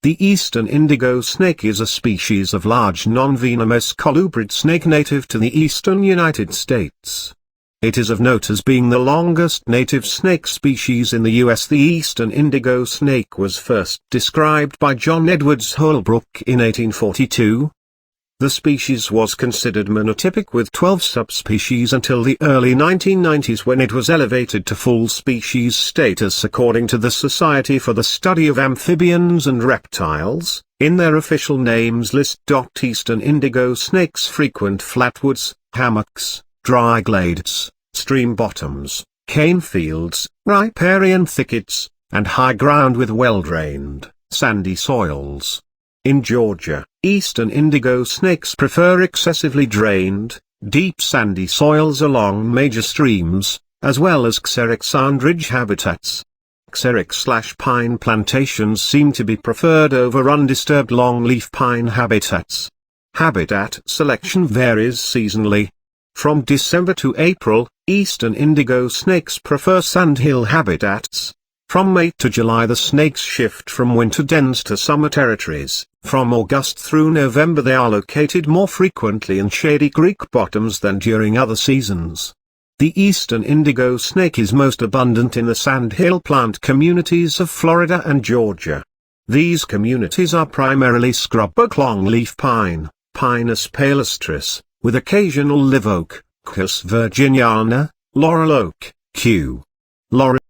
The eastern indigo snake is a species of large non-venomous colubrid snake native to the eastern United States. It is of note as being the longest native snake species in the U.S. The eastern indigo snake was first described by John Edwards Holbrook in 1842. The species was considered monotypic with 12 subspecies until the early 1990s, when it was elevated to full species status according to the Society for the Study of Amphibians and Reptiles, in their official names list. Eastern indigo snakes frequent flatwoods, hammocks, dry glades, stream bottoms, cane fields, riparian thickets, and high ground with well-drained, sandy soils. In Georgia, eastern indigo snakes prefer excessively drained, deep sandy soils along major streams, as well as xeric sand-ridge habitats. Xeric/pine plantations seem to be preferred over undisturbed longleaf pine habitats. Habitat selection varies seasonally. From December to April, eastern indigo snakes prefer sandhill habitats. From May to July the snakes shift from winter dens to summer territories. From August through November they are located more frequently in shady creek bottoms than during other seasons. The eastern indigo snake is most abundant in the sandhill plant communities of Florida and Georgia. These communities are primarily scrub oak longleaf pine, Pinus palustris, with occasional live oak, Quercus virginiana, laurel oak, Q. Laurel